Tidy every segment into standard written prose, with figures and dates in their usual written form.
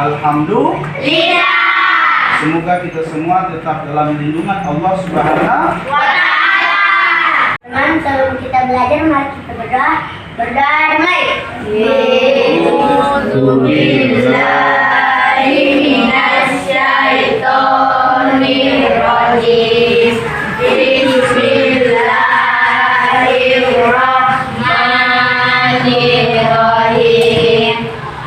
Alhamdulillah. Semoga kita semua tetap dalam lindungan Allah Subhanahu wa Ta'ala. Teman, sebelum kita belajar, mari kita berdoa. Berdoa damai. Bismillahirrahmanirrahim. Bismillahirrahmanirrahim.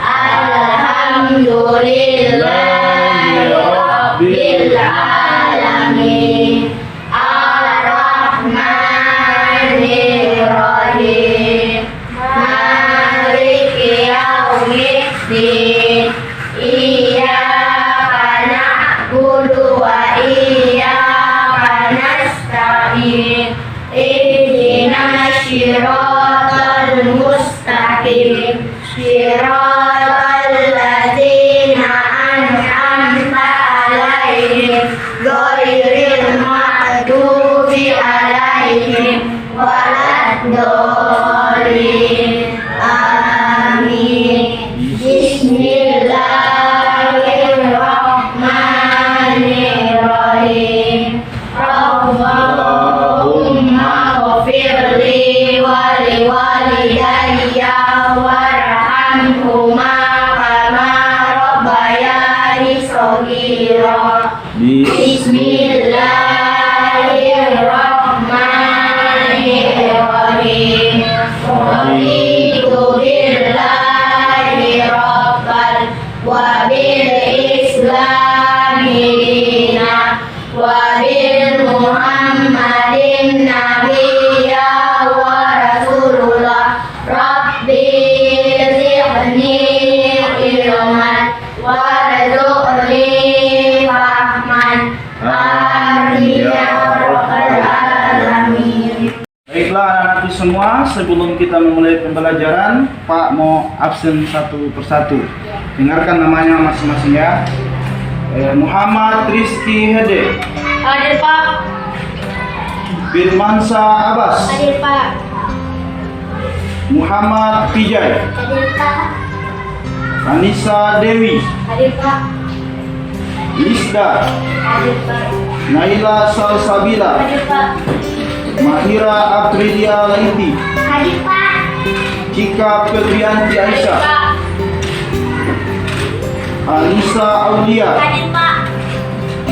Alhamdulillahirabbil alamin. Ar-Rahmanirrahim. Maliki yaumiddin. Iyyaka na'budu wa iyyaka nasta'in. Ihdinas siratal mustaqim. Siratal ladzina an'amta 'alaihim ghairil maghdubi 'alaihim waladdallin. Amin. Bismillahirrahmanirrahim. Allahumma ghfirli wa liwalidayya warhamhuma kama rabbayani shaghira. Bismillahirrahmanirrahim. Raditu billahi rabbal wa bil islami dina wa bil muhammadin nabiyya wa rasulullah. Rabbi zidni ilman warzuqni fahman. Amin ya rabbal alamin. Baiklah anak-anakku semua, sebelum kita memulai pembelajaran, Pak mau absen satu persatu. Dengarkan namanya masing-masing ya. Muhammad Rizky Hede. Hadir Pak. Firmansa Abbas. Hadir Pak. Muhammad Pijay. Hadir Pak. Anissa Dewi. Hadir Pak. Lisda. Hadir Pak. Naila Salsabila. Hadir Pak. Mahira Aprilia Laiti. Hadir Pak. Cika Febrianti Aisyah. Pak. Anissa Aulia. Hadir Pak.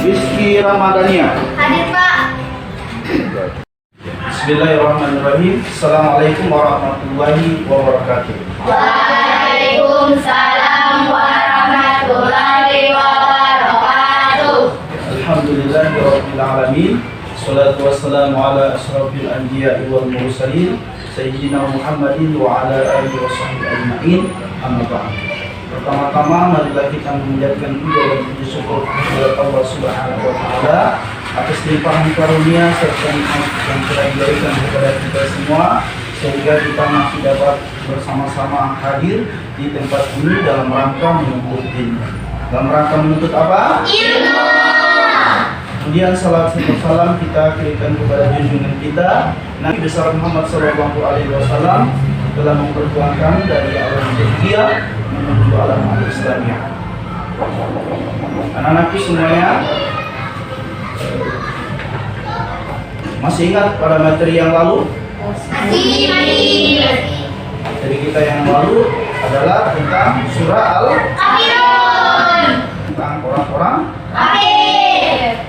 Rizky Ramadhania. Hadir Pak. Bismillahirrahmanirrahim. Assalamualaikum warahmatullahi wabarakatuh. Waalaikumsalam warahmatullahi wabarakatuh. Alhamdulillahirabbil alamin. Wassalatu wassalamu ala asyrafil anbiya'i wal mursalin sayyidina Muhammadin wa ala alihi washabbihi ajmain. Amma ba'd. Pertama-tama marilah kita mengucapkan puja dan puji syukur kepada Allah Subhanahu wa Ta'ala atas limpahan karunia serta nikmat yang telah diberikan kepada kita semua, sehingga kita masih dapat bersama-sama hadir di tempat ini dalam rangka menuntut ilmu. Dalam rangka menuntut apa? Ilmu. Kemudian salam serta salam kita kirimkan kepada junjungan kita Nabi besar Muhammad SAW telah memperjuangkan dari alam dunia menuju alam Islamiyah. Anak-anakku semuanya, masih ingat pada materi yang lalu? Masih. Materi kita yang lalu adalah tentang surah Kafirun. tentang orang-orang. Kafir.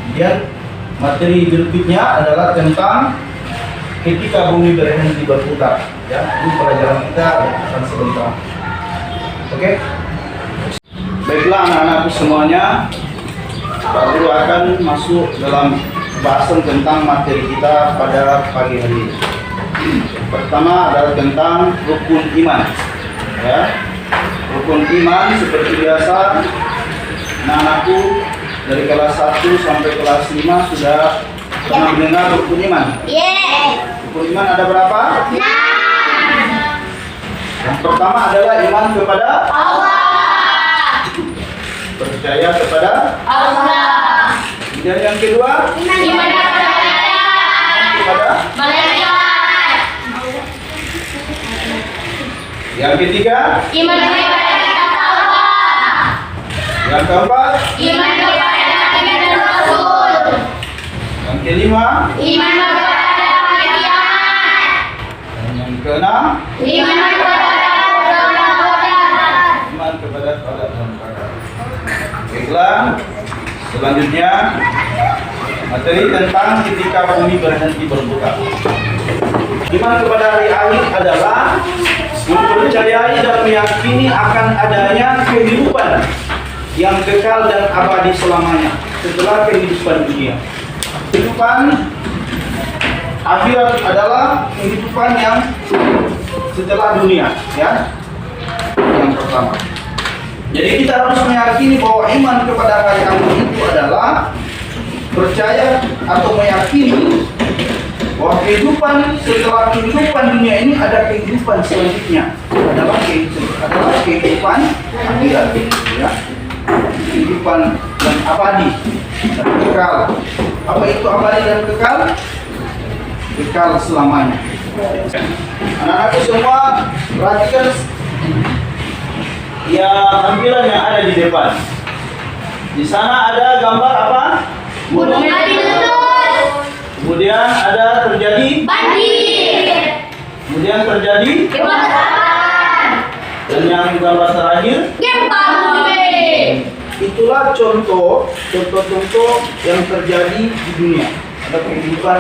Kemudian materi berikutnya adalah tentang ketika bumi berhenti berputar. Ya, ini pelajaran kita akan sebentar. Oke? Baiklah anak-anakku semuanya, Pak Guru akan masuk dalam bahasan tentang materi kita pada pagi hari ini. Pertama adalah tentang rukun iman. Ya, rukun iman seperti biasa, anak-anakku dari kelas 1 sampai kelas 5 sudah pernah mendengar rukun iman. Rukun iman ada berapa? 6. Yang pertama adalah iman kepada Allah. percaya kepada Allah. dan yang kedua Iman kepada malaikat. yang ketiga Iman kepada kitab Allah. Yang keempat, Iman kepada Nabi dan Rasul. yang kelima, Iman kepada hari kiamat. dan yang keenam, Iman kepada qadar. iman kepada qadar dan qadar. Baiklah, selanjutnya materi tentang ketika bumi berhenti berputar. Iman kepada hari akhir adalah mempercayai dan meyakini akan adanya kehidupan yang kekal dan abadi selamanya setelah kehidupan dunia. Kehidupan akhirat adalah kehidupan yang setelah dunia, ya. Yang pertama. Jadi kita harus meyakini bahwa iman kepada hari akhir itu adalah percaya atau meyakini bahwa kehidupan setelah kehidupan dunia ini ada kehidupan selanjutnya, adalah kehidupan akhirat, ya. Kehidupan yang abadi dan kekal. Apa itu abadi dan kekal? Kekal selamanya. Anak-anakku semua, perhatikan ya tampilan yang ada di depan. Di sana ada gambar apa? Gunung api meletus. Kemudian ada terjadi, Banjir. kemudian terjadi, Kebakaran. dan yang gambar terakhir Gempa bumi. itulah contoh-contoh yang terjadi di dunia. Ada kehidupan,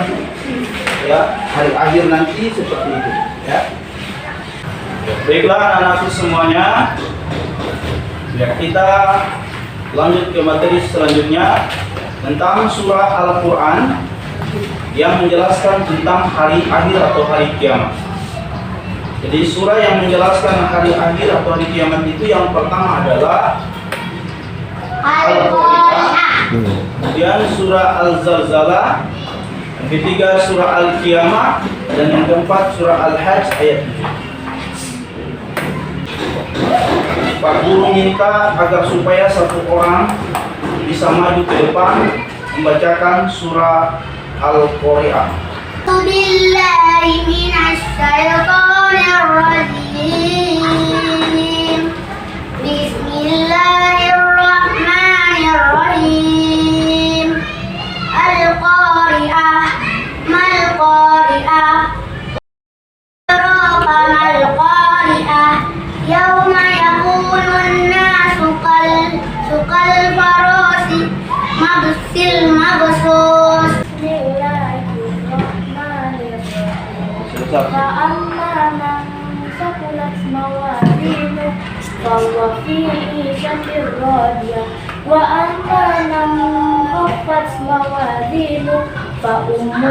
ya, hari akhir nanti seperti itu, ya. Baiklah anak-anakku semuanya, ya, kita lanjut ke materi selanjutnya tentang surah Al-Quran yang menjelaskan tentang hari akhir atau hari kiamat. Jadi surah yang menjelaskan hari akhir atau hari kiamat itu yang pertama adalah Al-Qari'ah. kemudian surah Al-Zalzalah, yang ketiga surah Al-Qiyamah, dan yang keempat surah Al-Hajj ayat 7. Pak Guru minta agar supaya satu orang bisa maju ke depan membacakan surah Al-Qari'ah. Billahi minasy syaithanir rajim. Bismillahirrahmanirrahim. Al-Qari'ah. Mal Qari'ah. Adraka mal Qari'ah. Yauma yakunun nasu kal farasi mabsil mabsus. فأما من ثقلت موازينه فهو في عيشة راضية وأما من خفت موازينه فأمه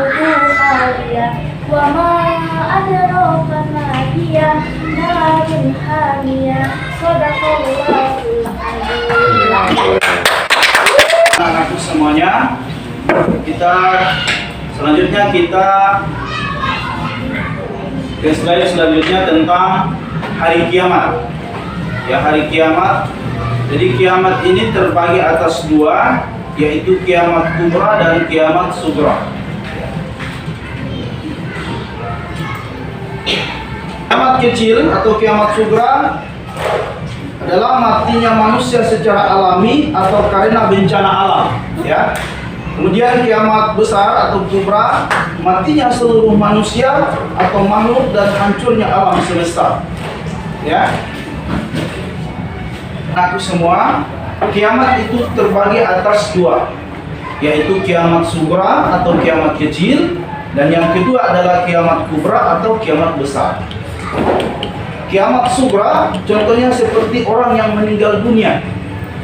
هاوية وما أدراك ما هي نار حامية صدق الله العظيم. Anak-anakku semuanya, selanjutnya kita ke slide selanjutnya tentang hari kiamat. Ya, hari kiamat. Jadi kiamat ini terbagi atas dua, yaitu kiamat kubra dan kiamat sugra. Kiamat kecil atau kiamat sugra adalah matinya manusia secara alami atau karena bencana alam, ya. Kemudian kiamat besar atau kubra, matinya seluruh manusia atau makhluk dan hancurnya alam semesta, ya. Aku semua, kiamat itu terbagi atas dua, yaitu kiamat sugra atau kiamat kecil, dan yang kedua adalah kiamat kubra atau kiamat besar. Kiamat sugra contohnya seperti orang yang meninggal dunia.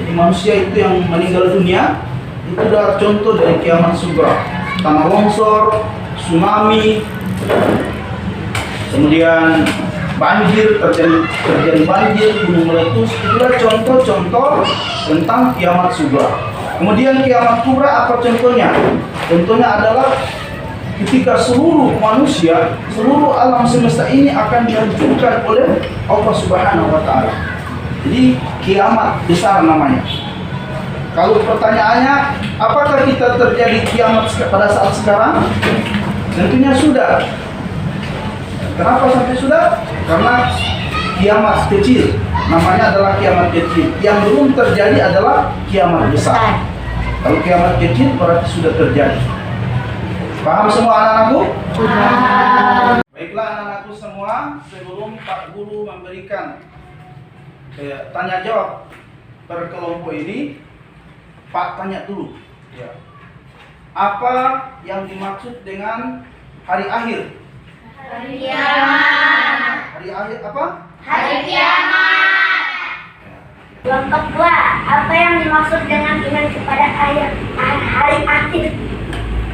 Jadi manusia itu yang meninggal dunia, itu adalah contoh dari kiamat sugra. Tanah longsor, tsunami, kemudian banjir, terjadi banjir, gunung meletus, itulah contoh-contoh tentang kiamat sugra. Kemudian kiamat kubra apa contohnya? Contohnya adalah ketika seluruh manusia, seluruh alam semesta ini akan dihancurkan oleh Allah Subhanahu wa Ta'ala. Jadi kiamat besar namanya. Kalau pertanyaannya, apakah kita terjadi kiamat pada saat sekarang? Tentunya sudah. Kenapa sampai sudah? Karena kiamat kecil namanya adalah kiamat kecil. Yang belum terjadi adalah kiamat besar. Kalau kiamat kecil berarti sudah terjadi. Paham semua anak-anakku? Baiklah anak-anakku semua, sebelum Pak Guru memberikan tanya jawab per kelompok ini, Pak tanya dulu. Ya. Apa yang dimaksud dengan hari akhir? Hari kiamat. Hari akhir apa? Hari kiamat. Kelompok 2, apa yang dimaksud dengan iman kepada hari akhir?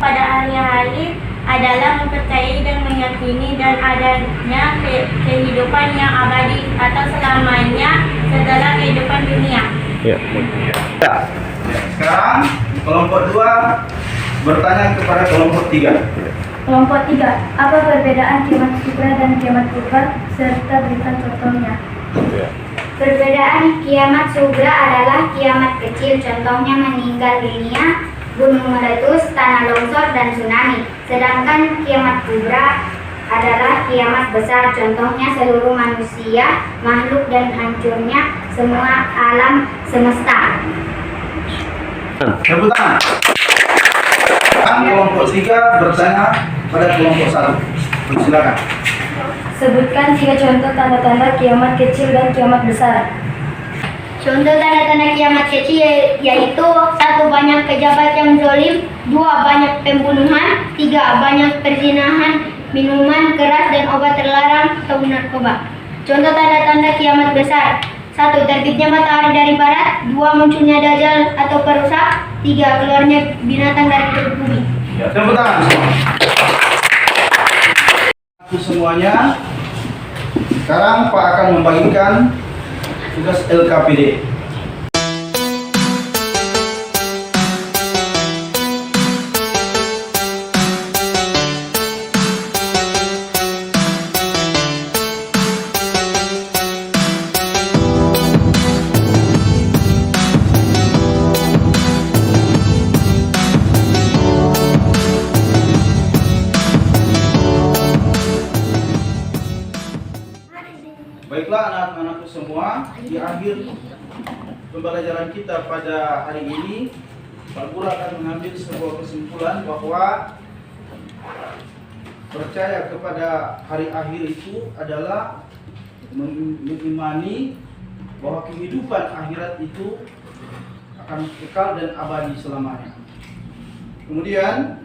Pada hari-hari adalah mempercayai dan meyakini dan adanya kehidupan yang abadi atau selamanya setelah kehidupan dunia. Ya. Sekarang kelompok 2 bertanya kepada kelompok 3. Kelompok 3, apa perbedaan kiamat sugra dan kiamat kubra serta berikan contohnya? Perbedaan kiamat sugra adalah kiamat kecil, contohnya meninggal dunia, gunung meletus, tanah longsor, dan tsunami. Sedangkan kiamat kubra adalah kiamat besar, contohnya seluruh manusia, makhluk, dan hancurnya semua alam semesta. Tepuk tangan. Kelompok 3 bertanya pada kelompok 1. Silakan. Sebutkan 3 contoh tanda-tanda kiamat kecil dan kiamat besar. Contoh tanda-tanda kiamat kecil yaitu 1. Banyak pejabat yang zalim, 2. Banyak pembunuhan, 3. Banyak perzinahan, minuman keras dan obat terlarang atau narkoba. Contoh tanda-tanda kiamat besar: 1. Terbitnya matahari dari barat, 2. Munculnya dajjal atau perusak, 3. Keluarnya binatang dari perut bumi. Ya, tepuk tangan semua. Itu semuanya. Sekarang Pak akan membagikan tugas LKPD. Baiklah anak-anakku semua, di akhir pembelajaran kita pada hari ini, Pak Guru akan mengambil sebuah kesimpulan bahwa percaya kepada hari akhir itu adalah mengimani bahwa kehidupan akhirat itu akan kekal dan abadi selamanya. Kemudian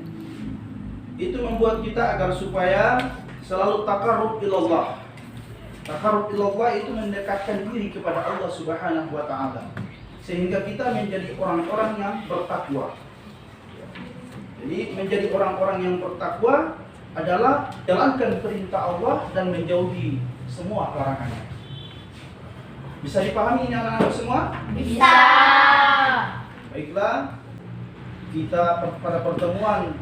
itu membuat kita agar supaya selalu taqarrub ilallah. Taqarrub ilallah itu mendekatkan diri kepada Allah Subhanahu wa taala, sehingga kita menjadi orang-orang yang bertakwa. Jadi menjadi orang-orang yang bertakwa adalah jalankan perintah Allah dan menjauhi semua larangannya. Bisa dipahami ini anak-anak semua? Bisa. Baiklah, kita pada pertemuan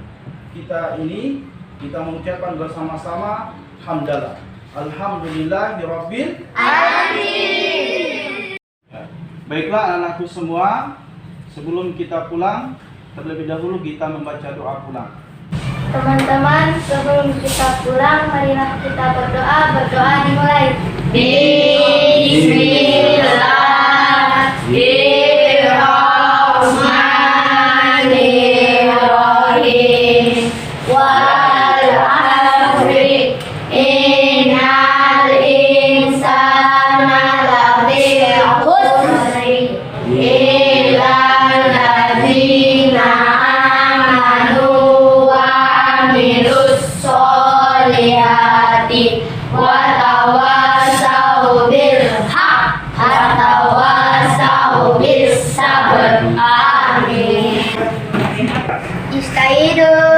kita ini kita mengucapkan bersama-sama hamdalah. Alhamdulillahirabbil alamin. Baiklah anak-anakku semua, sebelum kita pulang, terlebih dahulu kita membaca doa pulang. Teman-teman, sebelum kita pulang, marilah kita berdoa. Berdoa dimulai. Bismillahirrahmanirrahim. Wal 'asri innal insana lafi khusr illal ladzina amanu wa amilus solihati wa tawassaw bil haqq wa tawassaw bis sabr. Amin. Istaidu